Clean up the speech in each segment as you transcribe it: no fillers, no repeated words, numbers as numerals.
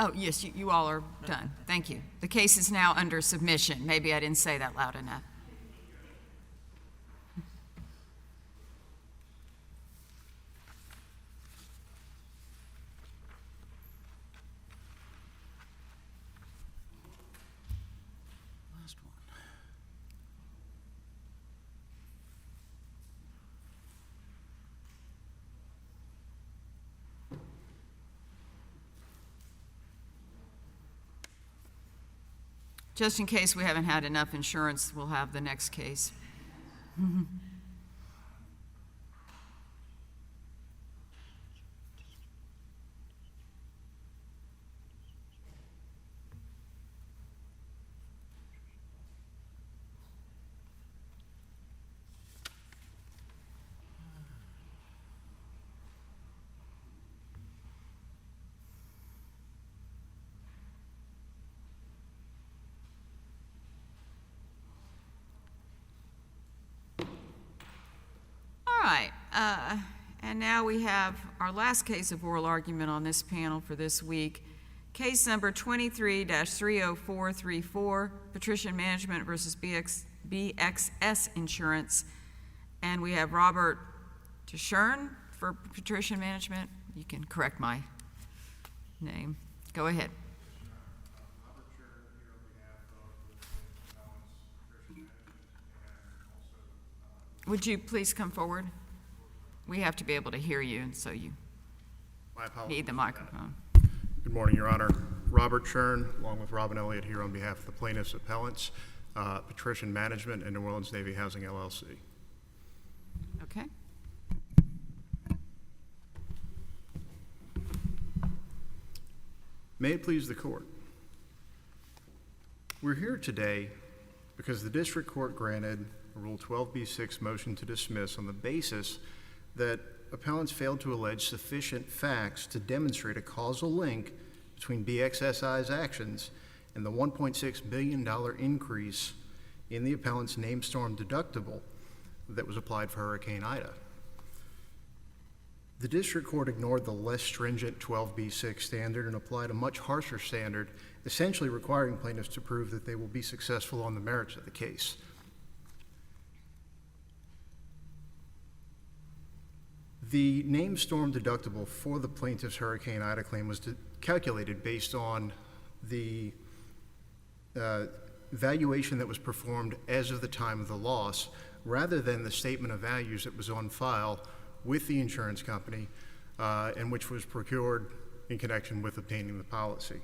Oh, yes, you all are done. Thank you. The case is now under submission. Maybe I didn't say that loud enough. Last one. Just in case we haven't had enough insurance, we'll have the next case. All right, and now we have our last case of oral argument on this panel for this week. Case number 23-30434, Patrician Management versus BXS Insurance. And we have Robert Tschirn for Patrician Management. You can correct my name. Go ahead. Robert Tschirn here on behalf of the Patrician Management and also Would you please come forward? We have to be able to hear you, and so you need the microphone. Good morning, Your Honor. Robert Tschirn, along with Robin Elliott, here on behalf of the plaintiffs' appellants, Patrician Management and New Orleans Navy Housing, LLC. Okay. May it please the Court. We're here today because the District Court granted a Rule 12b-6 motion to dismiss on the basis that appellants failed to allege sufficient facts to demonstrate a causal link between BXSI's actions and the $1.6 billion increase in the appellant's named storm deductible that was applied for Hurricane Ida. The District Court ignored the less stringent 12b-6 standard and applied a much harsher standard, essentially requiring plaintiffs to prove that they will be successful on the merits of the case. The named storm deductible for the plaintiff's Hurricane Ida claim was calculated based on the valuation that was performed as of the time of the loss, rather than the statement of values that was on file with the insurance company and which was procured in connection with obtaining the policy.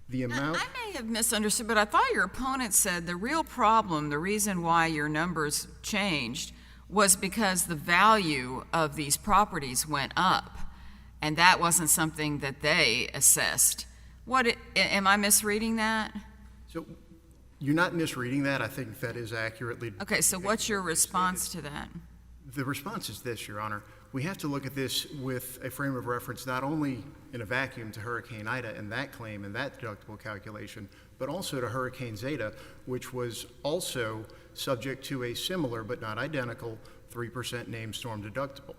The amount— I may have misunderstood, but I thought your opponent said the real problem, the reason why your numbers changed, was because the value of these properties went up, and that wasn't something that they assessed. Am I misreading that? So you're not misreading that. I think that is accurately— Okay, so what's your response to that? The response is this, Your Honor. We have to look at this with a frame of reference not only in a vacuum to Hurricane Ida and that claim and that deductible calculation, but also to Hurricane Zeta, which was also subject to a similar but not identical 3% named storm deductible.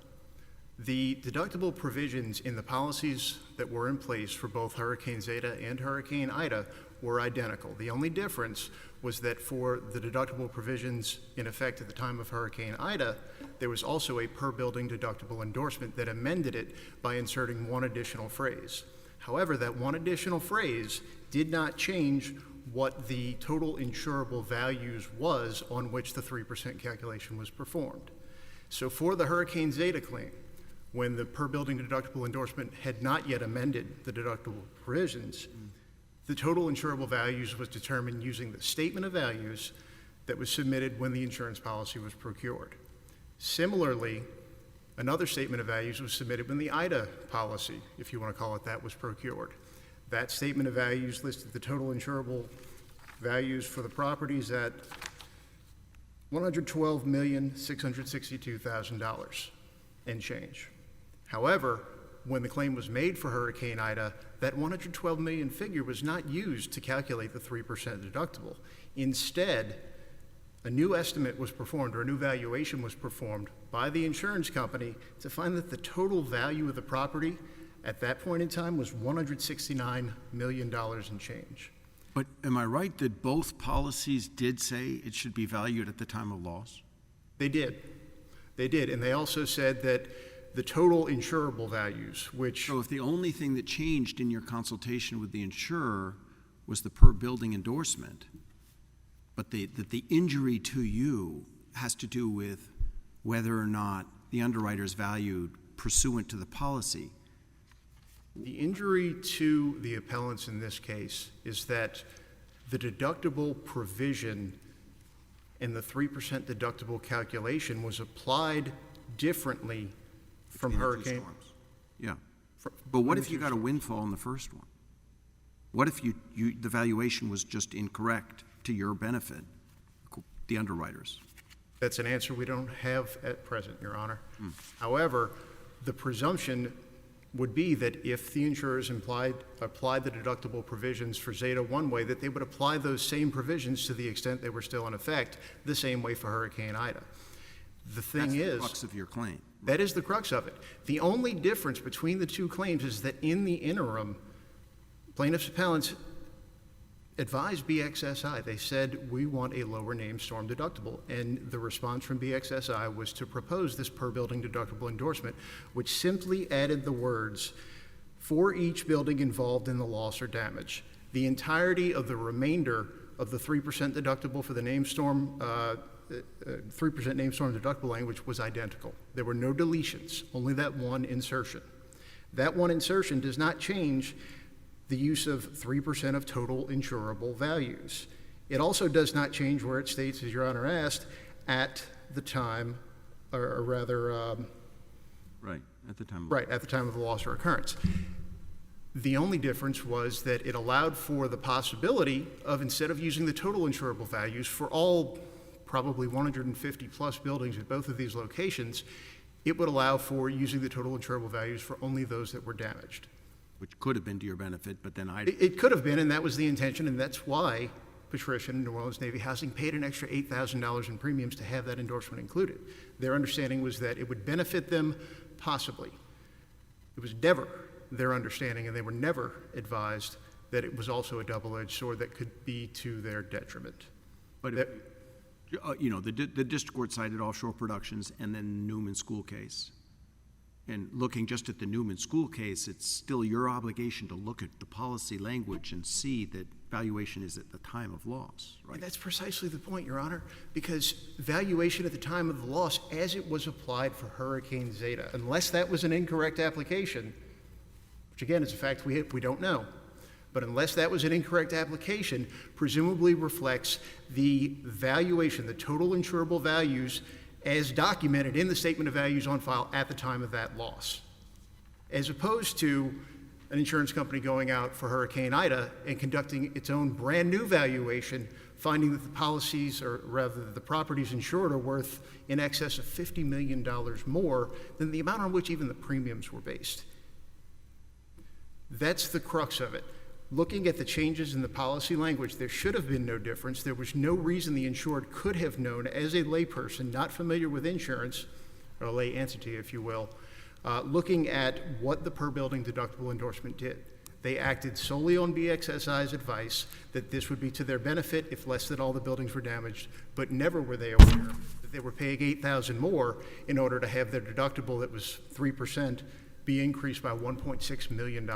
The deductible provisions in the policies that were in place for both Hurricane Zeta and Hurricane Ida were identical. The only difference was that for the deductible provisions in effect at the time of Hurricane Ida, there was also a per-building deductible endorsement that amended it by inserting one additional phrase. However, that one additional phrase did not change what the total insurable values was on which the 3% calculation was performed. So for the Hurricane Zeta claim, when the per-building deductible endorsement had not yet amended the deductible provisions, the total insurable values was determined using the statement of values that was submitted when the insurance policy was procured. Similarly, another statement of values was submitted when the Ida policy, if you want to call it that, was procured. That statement of values listed the total insurable values for the properties at $112,662,000 and change. However, when the claim was made for Hurricane Ida, that $112 million figure was not used to calculate the 3% deductible. Instead, a new estimate was performed, or a new valuation was performed by the insurance company to find that the total value of the property at that point in time was $169 million and change. But am I right that both policies did say it should be valued at the time of loss? They did. They did. And they also said that the total insurable values, which... So if the only thing that changed in your consultation with the insurer was the per building endorsement, but that the injury to you has to do with whether or not the underwriter's valued pursuant to the policy. The injury to the appellants in this case is that the deductible provision in the 3% deductible calculation was applied differently from Between the two hurricane. storms. Yeah. But what if you two got a windfall in the first one? What if the valuation was just incorrect to your benefit, the underwriters? That's an answer we don't have at present, Your Honor. However, the presumption would be that if the insurers applied the deductible provisions for Zeta one way, that they would apply those same provisions to the extent they were still in effect, the same way for Hurricane Ida. The thing That's is, the crux of your claim. that is the crux of it. The only difference between the two claims is that in the interim, plaintiffs' appellants advised BXSI. They said, we want a lower named storm deductible. And the response from BXSI was to propose this per building deductible endorsement, which simply added the words, for each building involved in the loss or damage. The entirety of the remainder of the 3% deductible for the named storm, 3% named storm deductible language was identical. There were no deletions, only that one insertion. That one insertion does not change the use of 3% of total insurable values. It also does not change where it states, as Your Honor asked, at the time, or rather... Right, at the time. Right, at the time of the loss or occurrence. The only difference was that it allowed for the possibility of, instead of using the total insurable values for all probably 150 plus buildings at both of these locations, it would allow for using the total insurable values for only those that were damaged. Which could have been to your benefit, but then It could have been, and that was the intention, and that's why Patrician and New Orleans Navy Housing paid an extra $8,000 in premiums to have that endorsement included. Their understanding was that it would benefit them possibly. It was never their understanding, and they were never advised that it was also a double-edged sword that could be to their detriment. But the district court cited Offshore Productions and then Newman School case. And looking just at the Newman School case, it's still your obligation to look at the policy language and see that valuation is at the time of loss, right? And that's precisely the point, Your Honor, because valuation at the time of the loss, as it was applied for Hurricane Zeta, unless that was an incorrect application, which again is a fact we don't know, but unless that was an incorrect application, presumably reflects the valuation, the total insurable values as documented in the statement of values on file at the time of that loss, as opposed to an insurance company going out for Hurricane Ida and conducting its own brand new valuation, finding that the policies, or rather the properties insured, are worth in excess of $50 million more than the amount on which even the premiums were based. That's the crux of it. Looking at the changes in the policy language, there should have been no difference. There was no reason the insured could have known, as a layperson not familiar with insurance, or a lay entity, if you will, looking at what the per building deductible endorsement did. They acted solely on BXSI's advice that this would be to their benefit if less than all the buildings were damaged, but never were they aware that they were paying $8,000 more in order to have their deductible that was 3% be increased by $1.6 million,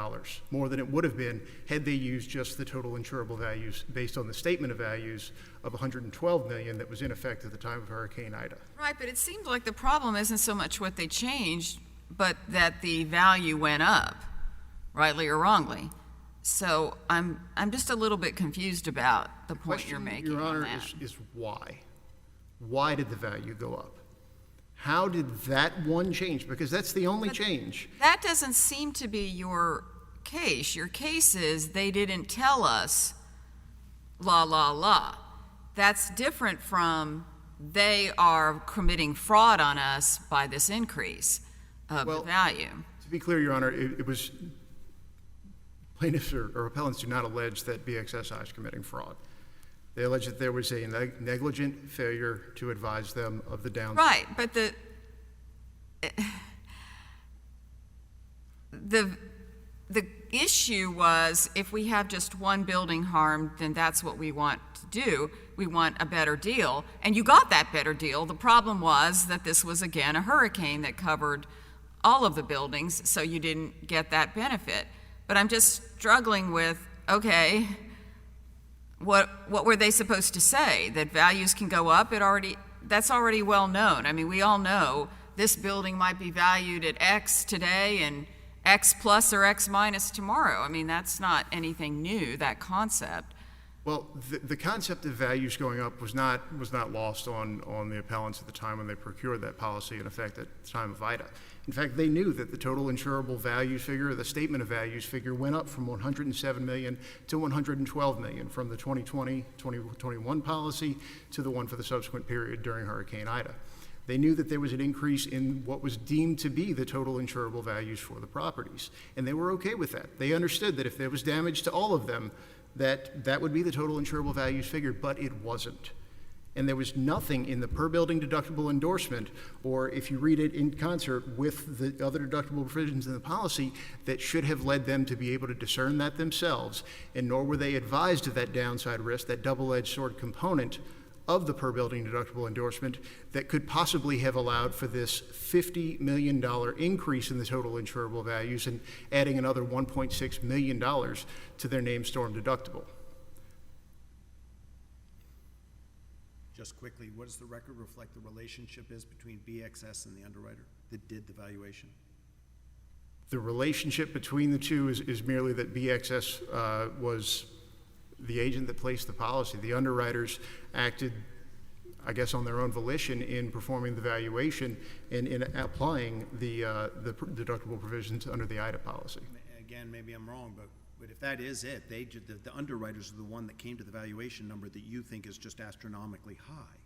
more than it would have been had they used just the total insurable values based on the statement of values of $112 million that was in effect at the time of Hurricane Ida. Right, but it seems like the problem isn't so much what they changed, but that the value went up, rightly or wrongly. So I'm just a little bit confused about the point you're making. Your Honor, on that. is why? Why did the value go up? How did that one change? Because that's the only change. That doesn't seem to be your case. Your case is they didn't tell us, la, la, la. That's different from they are committing fraud on us by this increase of the value. To be clear, Your Honor, it was plaintiffs or appellants do not allege that BXSI is committing fraud. They allege that there was a negligent failure to advise them of the downside. Right, but the the issue was, if we have just one building harmed, then that's what we want to do. We want a better deal. And you got that better deal. The problem was that this was, again, a hurricane that covered all of the buildings, so you didn't get that benefit. But I'm just struggling with, okay, what were they supposed to say? That values can go up? That's already well known. I mean, we all know this building might be valued at X today and X plus or X minus tomorrow. I mean, that's not anything new, that concept. Well, the concept of values going up was not lost on the appellants at the time when they procured that policy, in effect, at the time of Ida. In fact, they knew that the total insurable values figure, the statement of values figure, went up from $107 million to $112 million from the 2020-2021 policy to the one for the subsequent period during Hurricane Ida. They knew that there was an increase in what was deemed to be the total insurable values for the properties, and they were okay with that. They understood that if there was damage to all of them, that would be the total insurable values figure, but it wasn't. And there was nothing in the per building deductible endorsement, or if you read it in concert with the other deductible provisions in the policy, that should have led them to be able to discern that themselves, and nor were they advised of that downside risk, that double-edged sword component of the per building deductible endorsement that could possibly have allowed for this $50 million increase in the total insurable values and adding another $1.6 million to their named storm deductible. Just quickly, what does the record reflect the relationship is between BXS and the underwriter that did the valuation? The relationship between the two is merely that BXS was the agent that placed the policy. The underwriters acted, I guess, on their own volition in performing the valuation and in applying the deductible provisions under the Ida policy. Again, maybe I'm wrong, but if that is it, the underwriters are the one that came to the valuation number that you think is just astronomically high.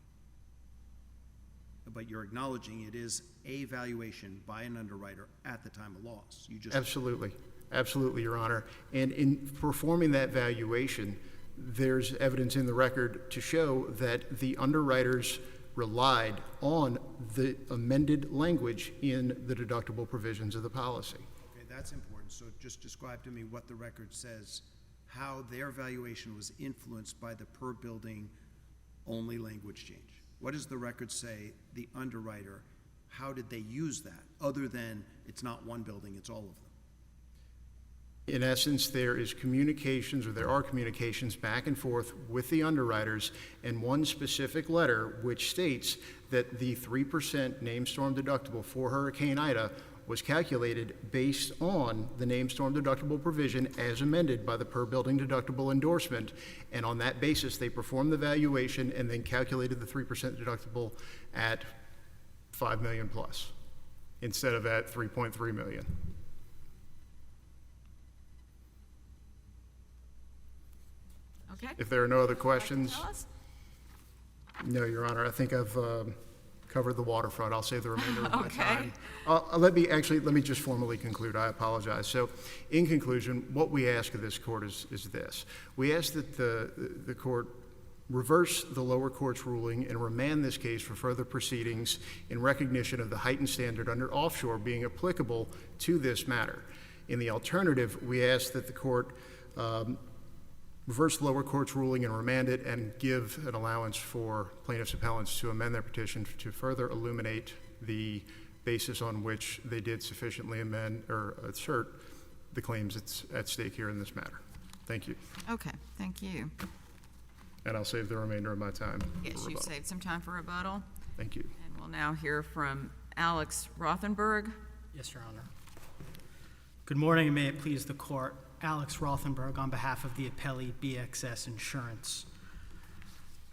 But you're acknowledging it is a valuation by an underwriter at the time of loss. You just Absolutely. Absolutely, Your Honor. And in performing that valuation, there's evidence in the record to show that the underwriters relied on the amended language in the deductible provisions of the policy. Okay, that's important. So just describe to me what the record says, how their valuation was influenced by the per building only language change. What does the record say, the underwriter, how did they use that, other than it's not one building, it's all of them? In essence, there are communications back and forth with the underwriters, and one specific letter which states that the 3% named storm deductible for Hurricane Ida was calculated based on the named storm deductible provision as amended by the per building deductible endorsement, and on that basis they performed the valuation and then calculated the 3% deductible at $5 million plus instead of at $3.3 million. Okay. If there are no other questions, Tell us. no, Your Honor, I think I've covered the waterfront. I'll save the remainder of my Okay. time. Let me just formally conclude. I apologize. So, in conclusion, what we ask of this court is this. We ask that the court reverse the lower court's ruling and remand this case for further proceedings in recognition of the heightened standard under offshore being applicable to this matter. In the alternative, we ask that the court reverse the lower court's ruling and remand it and give an allowance for plaintiffs' appellants to amend their petition to further illuminate the basis on which they did sufficiently amend or assert the claims that's at stake here in this matter. Thank you. Okay, thank you. And I'll save the remainder of my time for Yes, you rebuttal. saved some time for rebuttal. Thank you. And we'll now hear from Alex Rothenberg. Yes, Your Honor. Good morning, and may it please the court. Alex Rothenberg on behalf of the appellee BXS Insurance.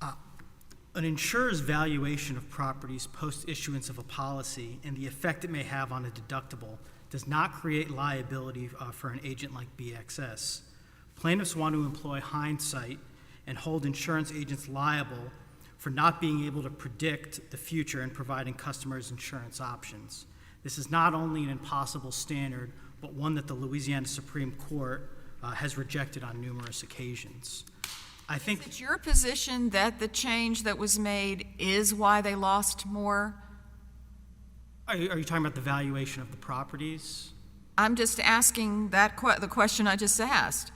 An insurer's valuation of properties post-issuance of a policy and the effect it may have on a deductible does not create liability for an agent like BXS. Plaintiffs want to employ hindsight and hold insurance agents liable for not being able to predict the future and providing customers insurance options. This is not only an impossible standard, but one that the Louisiana Supreme Court has rejected on numerous occasions. I think Is it your position that the change that was made is why they lost more? Are you talking about the valuation of the properties? I'm just asking the question I just asked.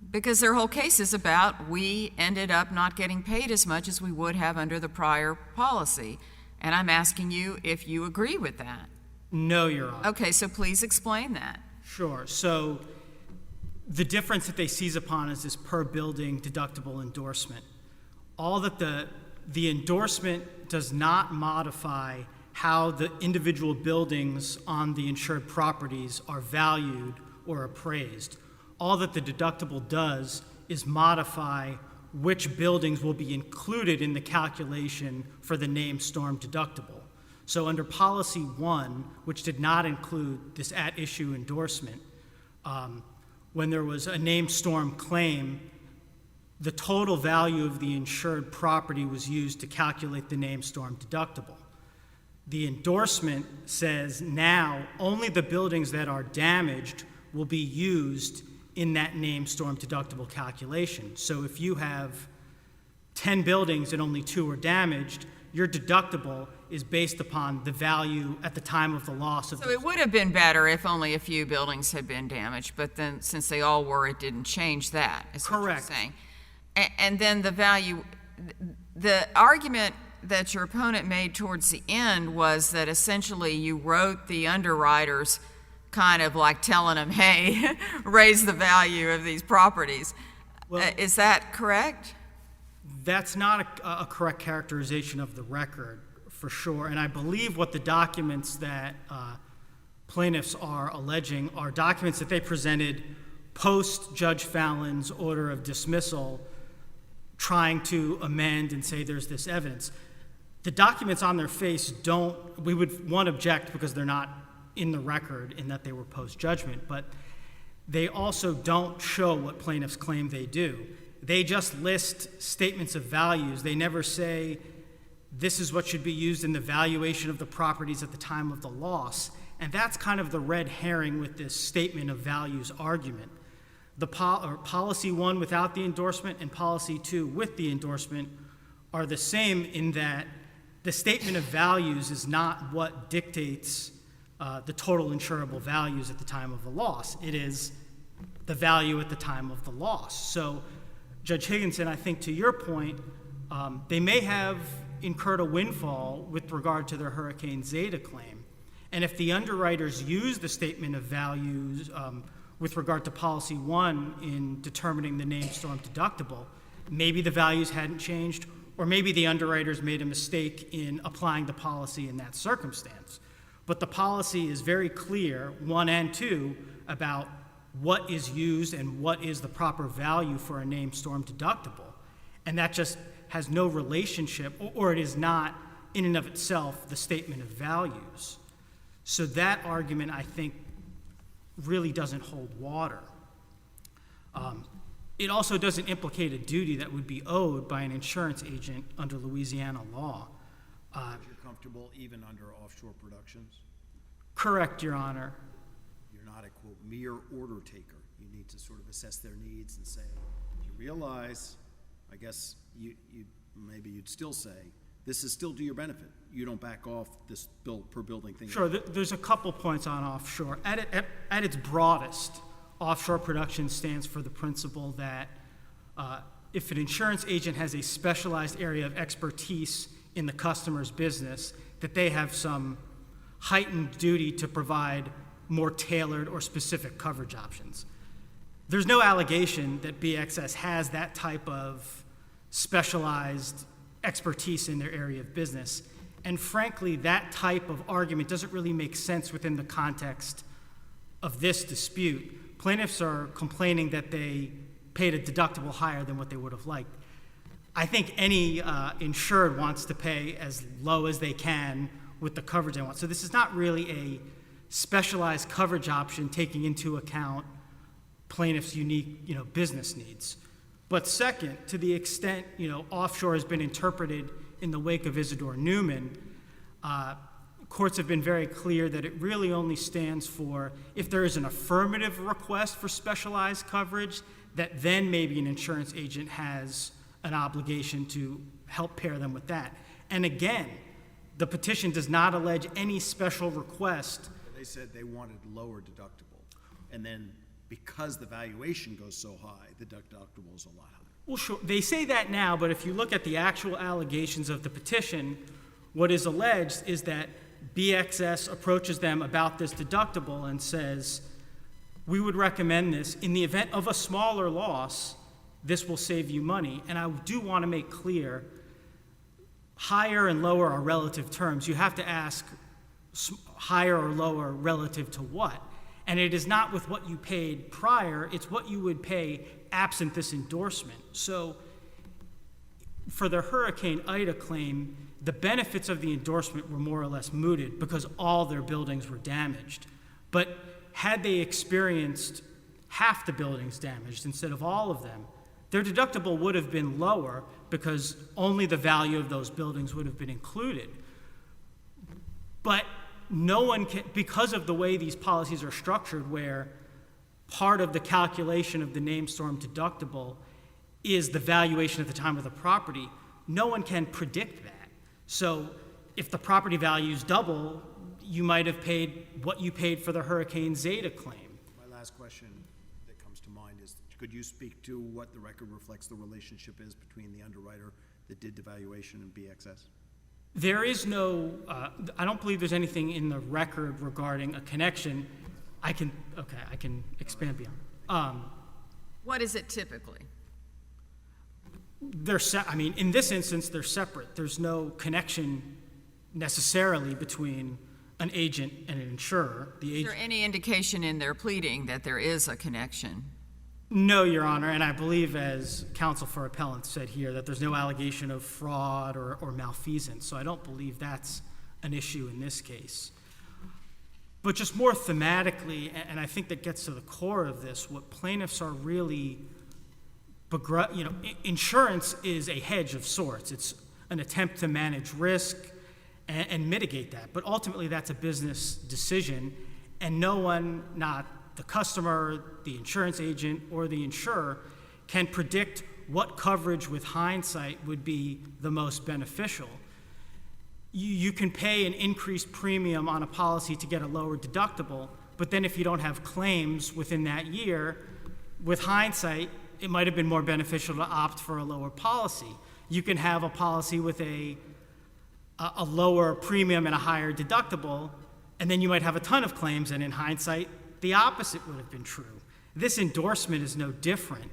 Because their whole case is about we ended up not getting paid as much as we would have under the prior policy. And I'm asking you if you agree with that. No, Your Honor. Okay, so please explain that. Sure. So the difference that they seize upon is this per building deductible endorsement. All that the endorsement does not modify how the individual buildings on the insured properties are valued or appraised. All that the deductible does is modify which buildings will be included in the calculation for the named storm deductible. So under policy 1, which did not include this at-issue endorsement, when there was a named storm claim, the total value of the insured property was used to calculate the named storm deductible. The endorsement says now only the buildings that are damaged will be used in that named storm deductible calculation. So if you have 10 buildings and only 2 are damaged, your deductible is based upon the value at the time of the loss of So it would have been better if only a few buildings had been damaged, but then since they all were, it didn't change that, is what you're Correct. saying. And then the value, the argument that your opponent made towards the end was that essentially you wrote the underwriters kind of like telling them, hey, raise the value of these properties. Well, Is that correct? That's not a correct characterization of the record, for sure. And I believe what the documents that plaintiffs are alleging are documents that they presented post-Judge Fallon's order of dismissal, trying to amend and say there's this evidence. The documents on their face we would, one, object because they're not in the record in that they were post-judgment, but they also don't show what plaintiffs claim they do. They just list statements of values. They never say this is what should be used in the valuation of the properties at the time of the loss. And that's kind of the red herring with this statement of values argument. The policy 1 without the endorsement and policy 2 with the endorsement are the same in that the statement of values is not what dictates the total insurable values at the time of the loss. It is the value at the time of the loss. So, Judge Higginson, I think to your point, they may have incurred a windfall with regard to their Hurricane Zeta claim. And if the underwriters use the statement of values with regard to policy 1 in determining the named storm deductible, maybe the values hadn't changed, or maybe the underwriters made a mistake in applying the policy in that circumstance. But the policy is very clear, 1 and 2, about what is used and what is the proper value for a named storm deductible. And that just has no relationship, or it is not in and of itself the statement of values. So that argument, I think, really doesn't hold water. It also doesn't implicate a duty that would be owed by an insurance agent under Louisiana law. You're comfortable even under offshore productions? Correct, Your Honor. You're not a, quote, mere order taker. You need to sort of assess their needs and say, you realize, I guess maybe you'd still say, this is still to your benefit. You don't back off this per building thing. Sure, there's a couple points on offshore. At its broadest, offshore production stands for the principle that if an insurance agent has a specialized area of expertise in the customer's business, that they have some heightened duty to provide more tailored or specific coverage options. There's no allegation that BXS has that type of specialized expertise in their area of business. And frankly, that type of argument doesn't really make sense within the context of this dispute. Plaintiffs are complaining that they paid a deductible higher than what they would have liked. I think any insured wants to pay as low as they can with the coverage they want. So this is not really a specialized coverage option taking into account plaintiffs' unique, business needs. But second, to the extent, offshore has been interpreted in the wake of Isidore Newman, courts have been very clear that it really only stands for if there is an affirmative request for specialized coverage, that then maybe an insurance agent has an obligation to help pair them with that. And again, the petition does not allege any special request. They said they wanted lower deductibles. and then because the valuation goes so high, the deductible is a lot higher. Well, sure. They say that now, but if you look at the actual allegations of the petition, what is alleged is that BXS approaches them about this deductible and says, we would recommend this. In the event of a smaller loss, this will save you money. And I do want to make clear, higher and lower are relative terms. You have to ask higher or lower relative to what? And it is not with what you paid prior, it's what you would pay absent this endorsement. So for the Hurricane Ida claim, the benefits of the endorsement were more or less mooted because all their buildings were damaged. But had they experienced half the buildings damaged instead of all of them, their deductible would have been lower because only the value of those buildings would have been included. But no one can, because of the way these policies are structured, where part of the calculation of the named storm deductible is the valuation at the time of the property, no one can predict that. So if the property values double, you might have paid what you paid for the Hurricane Zeta claim. My last question that comes to mind is, could you speak to what the record reflects the relationship is between the underwriter that did the valuation and BXS? There is no, I don't believe there's anything in the record regarding a connection. I can expand beyond. What is it typically? In this instance, they're separate. There's no connection necessarily between an agent and an insurer. Is there any indication in their pleading that there is a connection? No, Your Honor, and I believe, as counsel for appellant said here, that there's no allegation of fraud or malfeasance, so I don't believe that's an issue in this case. But just more thematically, and I think that gets to the core of this, what plaintiffs are really, insurance is a hedge of sorts. It's an attempt to manage risk and mitigate that, but ultimately that's a business decision, and no one, not the customer, the insurance agent, or the insurer can predict what coverage with hindsight would be the most beneficial. You can pay an increased premium on a policy to get a lower deductible, but then if you don't have claims within that year, with hindsight, it might have been more beneficial to opt for a lower policy. You can have a policy with a lower premium and a higher deductible, and then you might have a ton of claims, and in hindsight, the opposite would have been true. This endorsement is no different.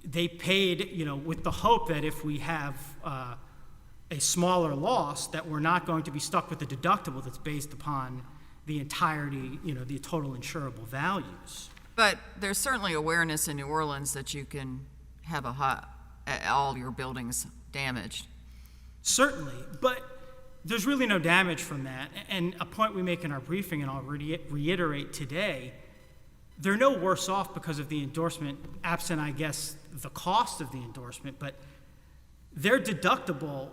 They paid, with the hope that if we have a smaller loss, that we're not going to be stuck with a deductible that's based upon the entirety, the total insurable values. But there's certainly awareness in New Orleans that you can have all your buildings damaged. Certainly, but there's really no damage from that. And a point we make in our briefing, and I'll reiterate today, they're no worse off because of the endorsement, absent, I guess, the cost of the endorsement. But their deductible,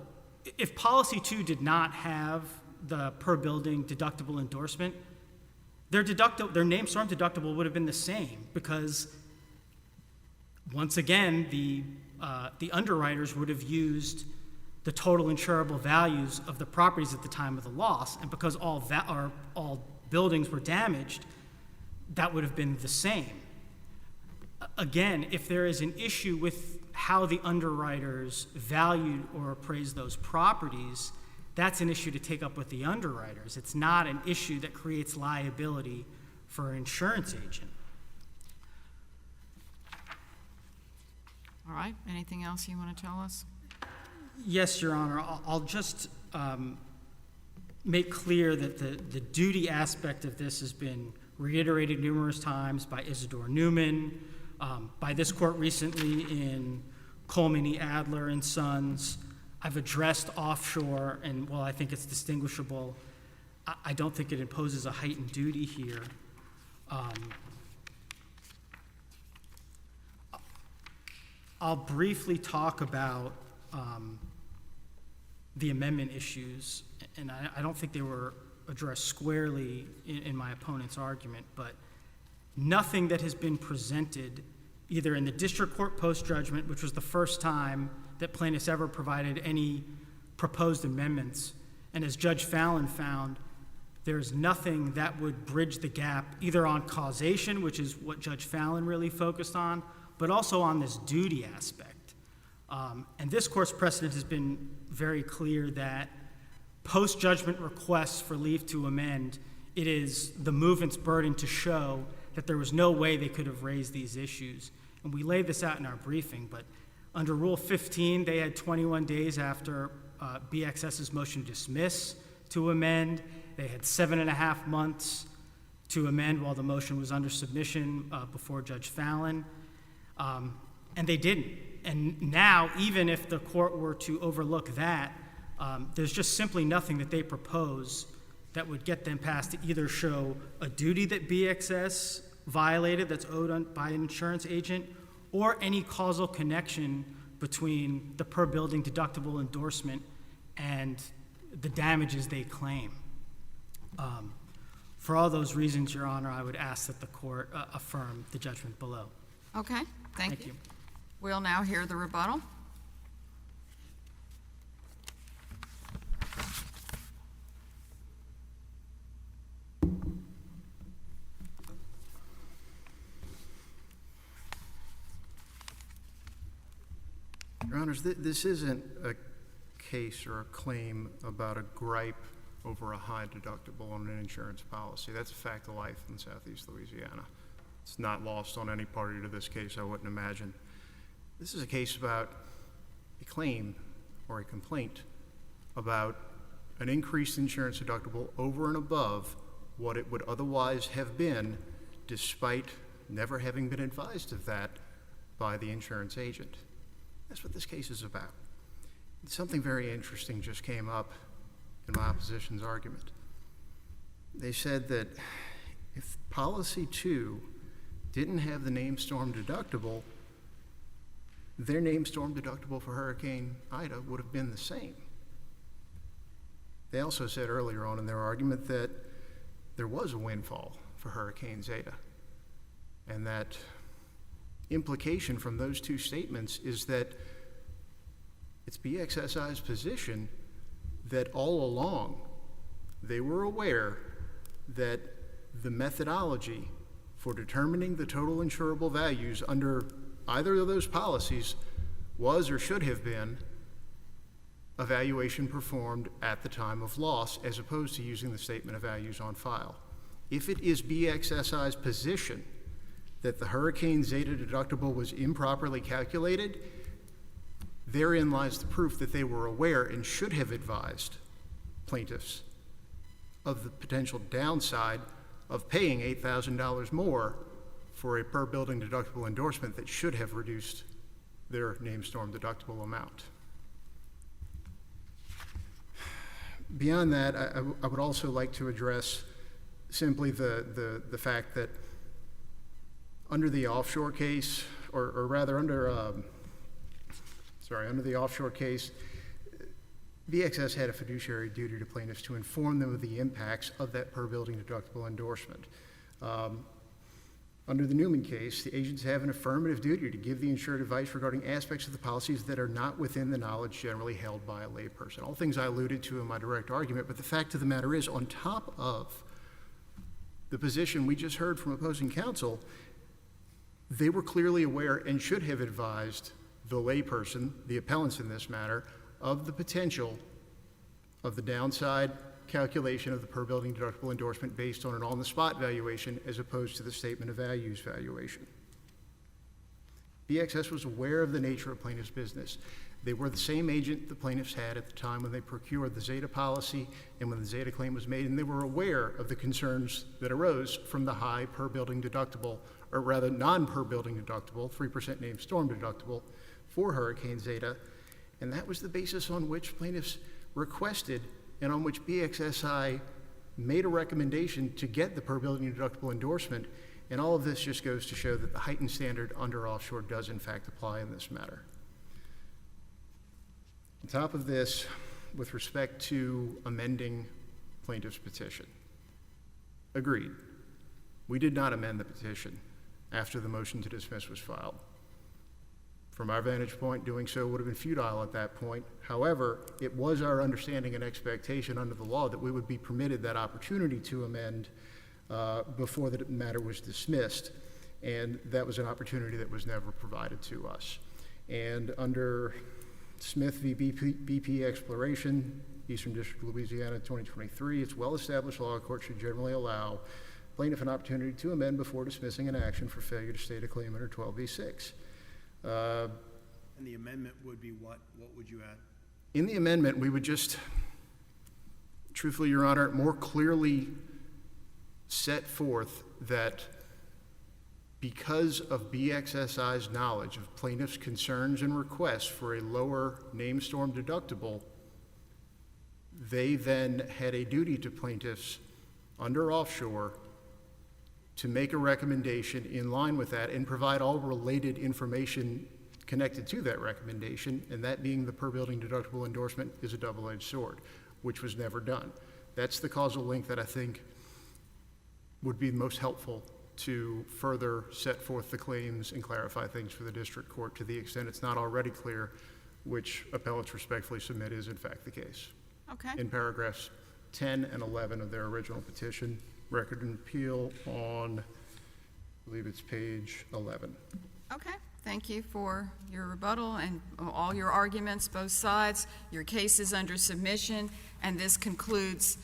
if Policy 2 did not have the per building deductible endorsement, their named storm deductible would have been the same, because once again, the underwriters would have used the total insurable values of the properties at the time of the loss, and because all buildings were damaged, that would have been the same. Again, if there is an issue with how the underwriters valued or appraised those properties, that's an issue to take up with the underwriters. It's not an issue that creates liability for an insurance agent. All right, anything else you want to tell us? Yes, Your Honor. I'll just make clear that the duty aspect of this has been reiterated numerous times by Isidore Newman, by this court recently in Coleman E. Adler and Sons. I've addressed offshore, and while I think it's distinguishable, I don't think it imposes a heightened duty here. I'll briefly talk about the amendment issues, and I don't think they were addressed squarely in my opponent's argument, but nothing that has been presented either in the district court post-judgment, which was the first time that plaintiffs ever provided any proposed amendments, and as Judge Fallon found, there's nothing that would bridge the gap either on causation, which is what Judge Fallon really focused on, but also on this duty aspect. And this court's precedent has been very clear that post-judgment requests for leave to amend, it is the movement's burden to show that there was no way they could have raised these issues. And we laid this out in our briefing, but under Rule 15, they had 21 days after BXS's motion to dismiss to amend. They had 7.5 months to amend while the motion was under submission before Judge Fallon, and they didn't. And now, even if the court were to overlook that, there's just simply nothing that they propose that would get them past to either show a duty that BXS violated that's owed by an insurance agent, or any causal connection between the per building deductible endorsement and the damages they claim. For all those reasons, Your Honor, I would ask that the court affirm the judgment below. Okay, thank Thank you. you. We'll now hear the rebuttal. Your Honors, this isn't a case or a claim about a gripe over a high deductible on an insurance policy. That's a fact of life in Southeast Louisiana. It's not lost on any party to this case, I wouldn't imagine. This is a case about a claim or a complaint about an increased insurance deductible over and above what it would otherwise have been, despite never having been advised of that by the insurance agent. That's what this case is about. Something very interesting just came up in my opposition's argument. They said that if policy 2 didn't have the named storm deductible, their named storm deductible for Hurricane Ida would have been the same. They also said earlier on in their argument that there was a windfall for Hurricane Zeta, and that implication from those two statements is that it's BXSI's position that all along they were aware that the methodology for determining the total insurable values under either of those policies was or should have been a valuation performed at the time of loss, as opposed to using the statement of values on file. If it is BXSI's position that the Hurricane Zeta deductible was improperly calculated, therein lies the proof that they were aware and should have advised plaintiffs of the potential downside of paying $8,000 more for a per building deductible endorsement that should have reduced their named storm deductible amount. Beyond that, I would also like to address simply the fact that under the offshore case, or rather under the offshore case, BXS had a fiduciary duty to plaintiffs to inform them of the impacts of that per building deductible endorsement. Under the Newman case, the agents have an affirmative duty to give the insured advice regarding aspects of the policies that are not within the knowledge generally held by a layperson. All things I alluded to in my direct argument, but the fact of the matter is, on top of the position we just heard from opposing counsel, they were clearly aware and should have advised the layperson, the appellants in this matter, of the potential of the downside calculation of the per building deductible endorsement based on an on-the-spot valuation as opposed to the statement of values valuation. BXS was aware of the nature of plaintiff's business. They were the same agent the plaintiffs had at the time when they procured the Zeta policy and when the Zeta claim was made, and they were aware of the concerns that arose from the high per building deductible, or rather non-per building deductible, 3% named storm deductible for Hurricane Zeta, and that was the basis on which plaintiffs requested and on which BXSI made a recommendation to get the per building deductible endorsement, and all of this just goes to show that the heightened standard under offshore does in fact apply in this matter. On top of this, with respect to amending plaintiff's petition, agreed. We did not amend the petition after the motion to dismiss was filed. From our vantage point, doing so would have been futile at that point. However, it was our understanding and expectation under the law that we would be permitted that opportunity to amend before the matter was dismissed, and that was an opportunity that was never provided to us. And under Smith v. BP Exploration, Eastern District of Louisiana, 2023, it's well-established law, a court should generally allow plaintiff an opportunity to amend before dismissing an action for failure to state a claim under 12b-6. And the amendment would be what? What would you add? In the amendment, we would just, truthfully, Your Honor, more clearly set forth that because of BXSI's knowledge of plaintiff's concerns and requests for a lower name storm deductible, they then had a duty to plaintiffs under offshore to make a recommendation in line with that and provide all related information connected to that recommendation, and that being the per building deductible endorsement is a double-edged sword, which was never done. That's the causal link that I think would be most helpful to further set forth the claims and clarify things for the district court to the extent it's not already clear, which appellants respectfully submit is in fact the case. Okay. In paragraphs 10 and 11 of their original petition, record and appeal on, I believe it's page 11. Okay. Thank you for your rebuttal and all your arguments, both sides. Your case is under submission, and this concludes